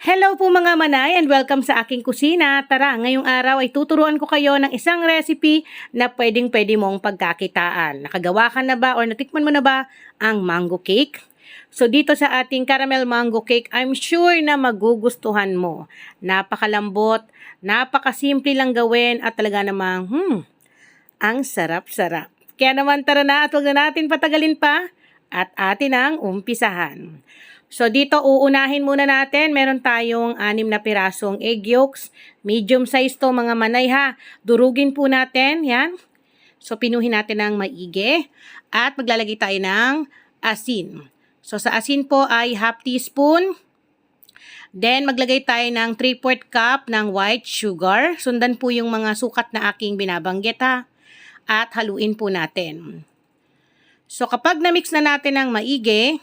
Hello po mga manay and welcome sa aking kusina. Tara, ngayong araw ay tuturuan ko kayo ng isang recipe na pwedeng-pwede mong pagkakitaan. Nakagawa ka na ba or natikman mo na ba ang mango cake? So dito sa ating caramel mango cake, I'm sure na magugustuhan mo. Napakalambot, napakasimple lang gawin at talaga namang ang sarap-sarap. Kaya naman tara na at huwag na natin patagalin pa at atin ang umpisahan. So dito uunahin muna natin, meron tayong 6 na pirasong egg yolks. Medium size to mga manay ha. Durugin po natin, yan. So pinuhin natin ng maigi at maglalagay tayo ng asin. So sa asin po ay half teaspoon. Then maglagay tayo ng 3/4 cup ng white sugar. Sundan po yung mga sukat na aking binabanggit ha. At haluin po natin. So kapag na-mix na natin ng maigi,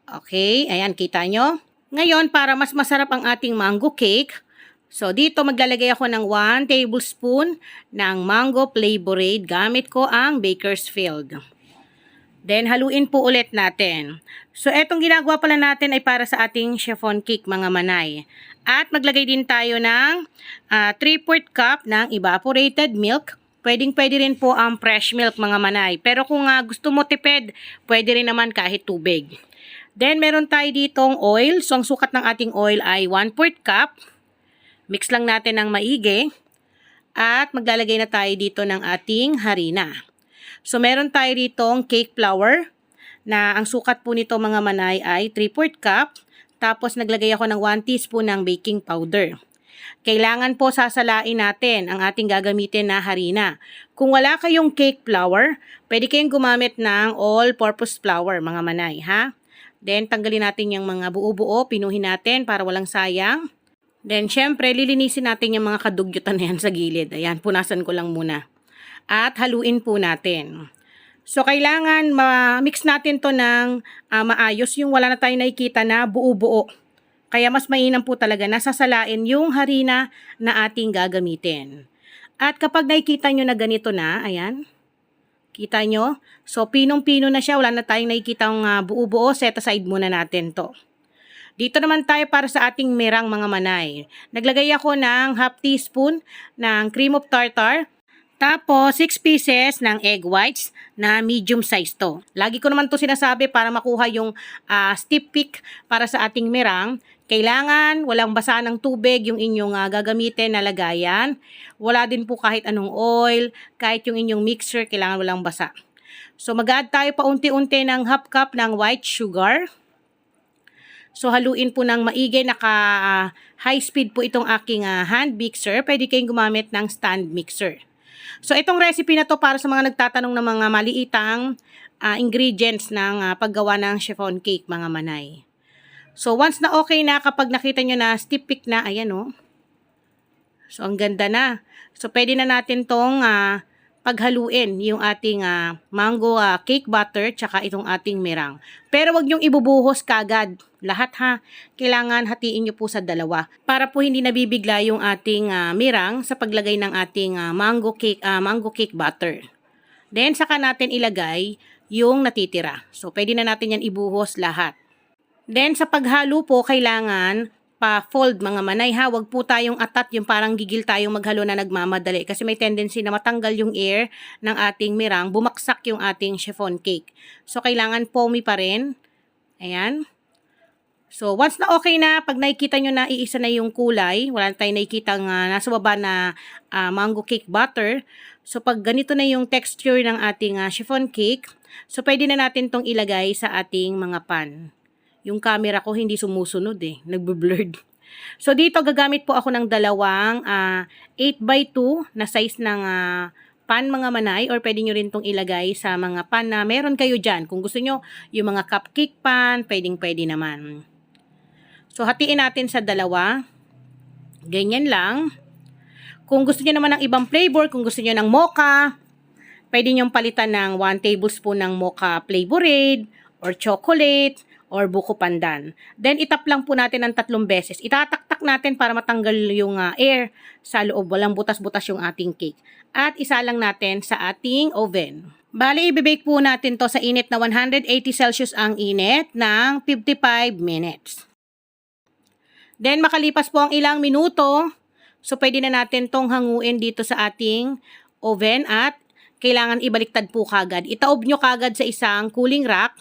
okay, ayan, kita nyo. Ngayon, para mas masarap ang ating mango cake, so dito maglalagay ako ng 1 tablespoon ng mango flavorade. Gamit ko ang Bakersfield. Then, haluin po ulit natin. So, etong ginagawa pala natin ay para sa ating chiffon cake, mga manay. At maglagay din tayo ng 3/4 cup ng evaporated milk. Pwedeng-pwede rin po ang fresh milk, mga manay. Pero kung gusto mo tipid, pwede rin naman kahit tubig. Then, meron tayo ditong oil. So, ang sukat ng ating oil ay 1/4 cup. Mix lang natin ng maigi. At maglalagay na tayo dito ng ating harina. So, meron tayo ditong cake flour na ang sukat po nito mga manay ay 3/4 cup. Tapos, naglagay ako ng 1 teaspoon ng baking powder. Kailangan po sasalain natin ang ating gagamitin na harina. Kung wala kayong cake flour, pwede kayong gumamit ng all-purpose flour mga manay ha. Then, tanggalin natin yung mga buo-buo, pinuhin natin para walang sayang. Then, syempre, lilinisin natin yung mga kadugyutan na yan sa gilid. Ayan, punasan ko lang muna. At haluin po natin. So, kailangan ma-mix natin to ng maayos, yung wala na tayong nakikita na buo-buo. Kaya mas mainam po talaga na sasalain yung harina na ating gagamitin. At kapag nakikita nyo na ganito na, ayan, kita nyo? So, pinong-pino na siya. Wala na tayong nakikitang buo-buo. Set aside muna natin to. Dito naman tayo para sa ating merang mga manay. Naglagay ako ng half teaspoon ng cream of tartar. Tapos, 6 pieces ng egg whites na medium size to. Lagi ko naman to sinasabi para makuha yung stiff peak para sa ating merang. Kailangan walang basa ng tubig yung inyong gagamitin na lagayan. Wala din po kahit anong oil, kahit yung inyong mixer, kailangan walang basa. So mag-add tayo pa unti-unti ng half cup ng white sugar. So haluin po ng maigi, naka high speed po itong aking hand mixer. Pwede kayong gumamit ng stand mixer. So itong recipe na to para sa mga nagtatanong ng mga maliitang ingredients ng paggawa ng chiffon cake mga manay. So, once na okay na, kapag nakita nyo na stiff peak na, ayan o. So, ang ganda na. So, pwede na natin tong paghaluin yung ating mango cake batter tsaka itong ating merang. Pero wag nyong ibubuhos kagad. Lahat ha. Kailangan hatiin nyo po sa dalawa. Para po hindi nabibigla yung ating merang sa paglagay ng ating mango cake batter. Then, saka natin ilagay yung natitira. So, pwede na natin yan ibuhos lahat. Then, sa paghalo po, kailangan pa-fold mga manay ha. Huwag po tayong atat, yung parang gigil tayong maghalo na nagmamadali. Kasi may tendency na matanggal yung air ng ating merang, bumaksak yung ating chiffon cake. So, kailangan foamy pa rin. Ayan. So, once na okay na, pag nakikita nyo na iisa na yung kulay, wala na tayong nakikita nasa baba na mango cake butter. So, pag ganito na yung texture ng ating chiffon cake, so, pwede na natin tong ilagay sa ating mga pan. Yung camera ko hindi sumusunod nagbe-blurred. So dito gagamit po ako ng dalawang 8x2 na size ng pan mga manay, or pwede nyo rin tong ilagay sa mga pan na meron kayo dyan. Kung gusto nyo yung mga cupcake pan, pwede naman. So hatiin natin sa dalawa. Ganyan lang. Kung gusto nyo naman ng ibang flavor, kung gusto nyo ng mocha, pwede nyo palitan ng 1 tablespoon ng mocha flavorade or chocolate or buko pandan. Then, itap lang po natin ng 3 beses. Itataktak natin para matanggal yung air sa loob. Walang butas-butas yung ating cake. At isa lang natin sa ating oven. Bali, ibibake po natin to sa init na 180 Celsius ang init ng 55 minutes. Then makalipas po ang ilang minuto, so pwede na natin tong hanguin dito sa ating oven at kailangan ibaliktad po kagad. Itaob nyo kagad sa isang cooling rack.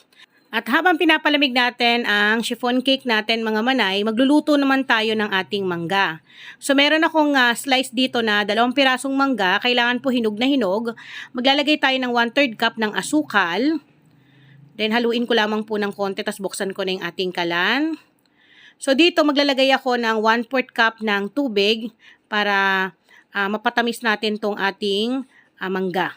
At habang pinapalamig natin ang chiffon cake natin mga manay, magluluto naman tayo ng ating mangga. So meron akong slice dito na 2 pirasong mangga, kailangan po hinog na hinog. Maglalagay tayo ng 1/3 cup ng asukal. Then haluin ko lamang po ng konti, tas buksan ko na yung ating kalan. So dito maglalagay ako ng 1/4 cup ng tubig para mapatamis natin tong ating mangga.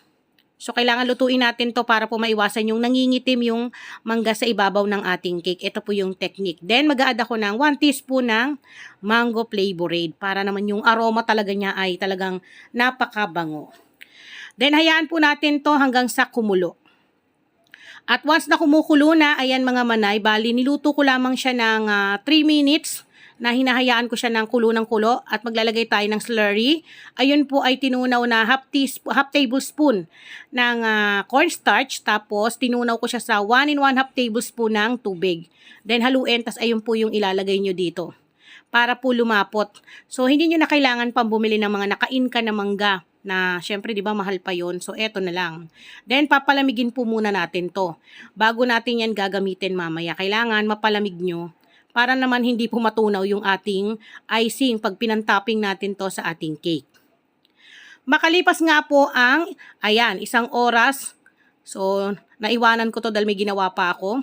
So, kailangan lutuin natin to para po maiwasan yung nangingitim yung mangga sa ibabaw ng ating cake. Ito po yung technique. Then, mag-a-add ako ng 1 teaspoon ng mango flavorade para naman yung aroma talaga niya ay talagang napakabango. Then, hayaan po natin to hanggang sa kumulo. At once na kumukulo na, ayan mga manay, bali niluto ko lamang siya ng 3 minutes na hinahayaan ko siya ng kulo ng kulo at maglalagay tayo ng slurry. Ayun po ay tinunaw na half tablespoon ng cornstarch, tapos tinunaw ko siya sa 1 and 1/2 tablespoon ng tubig. Then haluin, tas ayun po yung ilalagay nyo dito para po lumapot. So hindi nyo na kailangan pang bumili ng mga naka-inka na mangga na syempre 'di ba mahal pa yon. So eto na lang. Then papalamigin po muna natin to. Bago natin yan gagamitin mamaya, kailangan mapalamig nyo para naman hindi po matunaw yung ating icing pag pinantopping natin to sa ating cake. Makalipas nga po ang, ayan, 1 oras. So, naiwanan ko to dahil may ginawa pa ako.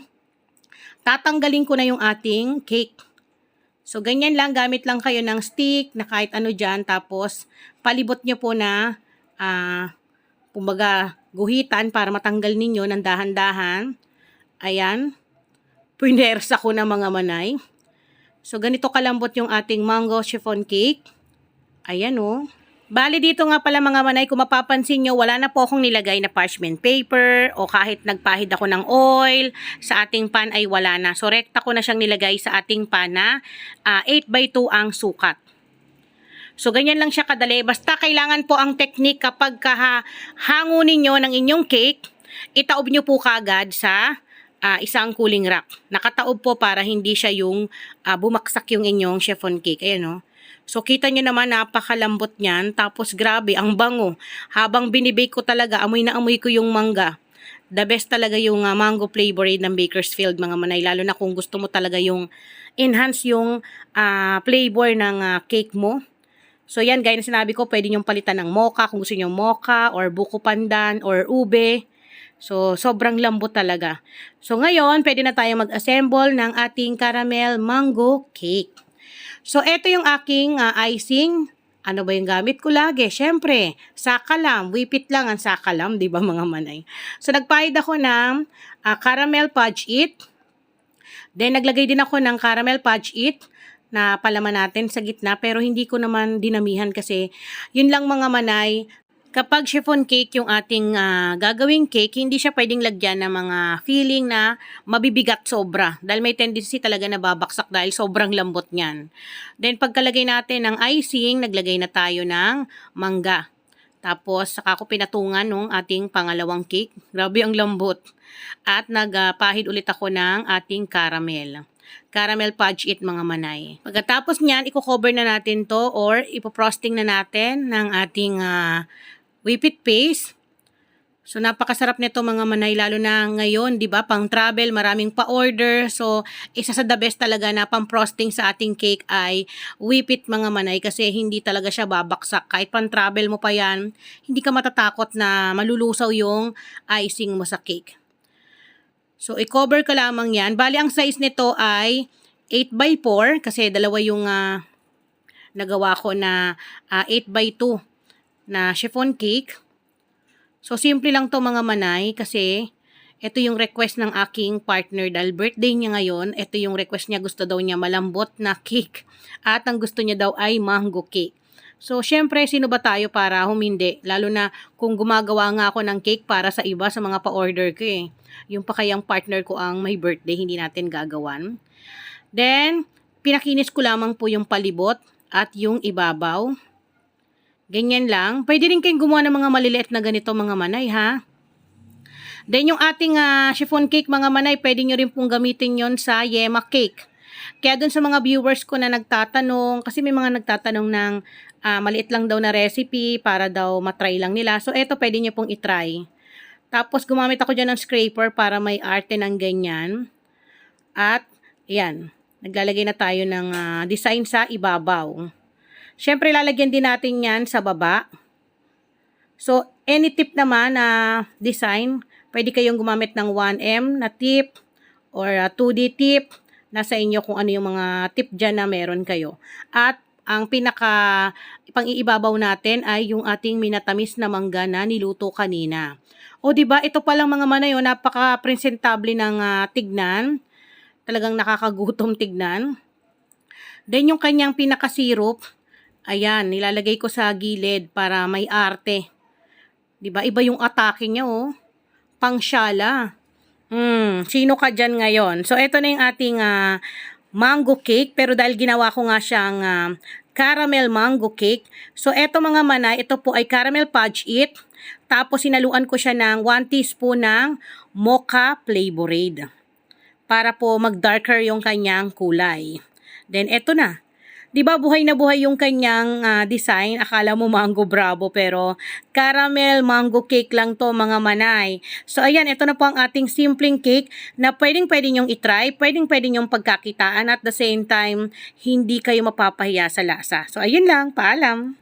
Tatanggalin ko na yung ating cake. So, ganyan lang, gamit lang kayo ng stick na kahit ano dyan. Tapos, palibot nyo po na, kumbaga, guhitan para matanggal ninyo ng dahan-dahan. Ayan. Pinersa ko na mga manay. So, ganito kalambot yung ating mango chiffon cake. Ayan o. Bali dito nga pala mga manay, kung mapapansin nyo, wala na po akong nilagay na parchment paper o kahit nagpahid ako ng oil. Sa ating pan ay wala na. So, rekta ko na siyang nilagay sa ating pan na 8x2 ang sukat. So, ganyan lang siya kadali. Basta kailangan po ang technique kapag hangunin nyo ng inyong cake, itaob nyo po kagad sa isang cooling rack. Nakataob po para hindi siya yung bumaksak yung inyong chiffon cake. Ayan o. So, kita nyo naman napakalambot niyan. Tapos, grabe, ang bango. Habang binibake ko talaga, amoy na amoy ko yung mangga. The best talaga yung mango flavorade ng Bakersfield, mga manay. Lalo na kung gusto mo talaga yung enhance yung flavor ng cake mo. So, yan, gaya na sinabi ko, pwede nyong palitan ng mocha kung gusto nyo mocha or buko pandan or ube. So, sobrang lambot talaga. So, ngayon, pwede na tayo mag-assemble ng ating caramel mango cake. So, ito yung aking icing. Ano ba yung gamit ko lagi? Siyempre, sakalam. Whip it lang ang sakalam, di ba mga manay? So, nagpahid ako ng caramel fudge it. Then, naglagay din ako ng caramel fudge it na palaman natin sa gitna. Pero, hindi ko naman dinamihan kasi yun lang mga manay. Kapag chiffon cake yung ating gagawing cake, hindi siya pwedeng lagyan ng mga filling na mabibigat sobra. Dahil may tendency talaga na babaksak dahil sobrang lambot niyan. Then pagkalagay natin ng icing, naglagay na tayo ng mangga. Tapos saka ko pinatungan nung ating pangalawang cake. Grabe ang lambot. At nagpahid ulit ako ng ating caramel. Caramel fudge it mga manay. Pagkatapos niyan, i-cover na natin to or ipo-frosting na natin ng ating whip it paste. So, napakasarap nito mga manay, lalo na ngayon, di ba, pang travel, maraming pa-order. So, isa sa the best talaga na pang frosting sa ating cake ay whip it mga manay kasi hindi talaga siya babaksak. Kahit pang travel mo pa yan, hindi ka matatakot na malulusaw yung icing mo sa cake. So, i-cover ka lamang yan. Bali, ang size nito ay 8x4 kasi dalawa yung nagawa ko na 8x2 na chiffon cake. So, simple lang to mga manay kasi ito yung request ng aking partner dahil birthday niya ngayon. Ito yung request niya, gusto daw niya malambot na cake at ang gusto niya daw ay mango cake. So, syempre, sino ba tayo para humindi? Lalo na kung gumagawa nga ako ng cake para sa iba, sa mga pa-order ko eh. Yung pa kayang partner ko ang may birthday, hindi natin gagawan. Then, pinakinis ko lamang po yung palibot at yung ibabaw. Ganyan lang. Pwede rin kayong gumawa ng mga maliliit na ganito mga manay ha. Then yung ating chiffon cake mga manay, pwede nyo rin pong gamitin yon sa yema cake. Kaya dun sa mga viewers ko na nagtatanong, kasi may mga nagtatanong ng maliit lang daw na recipe para daw matry lang nila. So, eto pwede nyo pong itry. Tapos, gumamit ako dyan ng scraper para may arte ng ganyan. At, yan. Naglalagay na tayo ng design sa ibabaw. Siyempre, lalagyan din natin yan sa baba. So, any tip naman na design, pwede kayong gumamit ng 1M na tip or 2D tip. Nasa inyo kung ano yung mga tip dyan na meron kayo. At, ang pinaka pang-iibabaw natin ay yung ating minatamis na mangga na niluto kanina. O, diba? Ito palang mga manay, napaka-presentable ng tignan. Talagang nakakagutom tignan. Then, yung kanyang pinaka-syrup, ayan, nilalagay ko sa gilid para may arte. 'Di ba? Iba yung atake niya, oh. Pangsyala. Sino ka dyan ngayon? So, ito na yung ating mango cake. Pero dahil ginawa ko nga siyang caramel mango cake. So, eto mga manay, ito po ay caramel fudge it. Tapos, sinaluan ko siya ng 1 teaspoon ng mocha flavorade. Para po mag-darker yung kanyang kulay. Then, eto na. 'Di ba buhay na buhay yung kanyang design? Akala mo mango bravo pero caramel mango cake lang to mga manay. So ayan, ito na po ang ating simpleng cake na pwedeng-pwede nyong itry, pwedeng-pwede nyong pagkakitaan at the same time hindi kayo mapapahiya sa lasa. So ayun lang, paalam.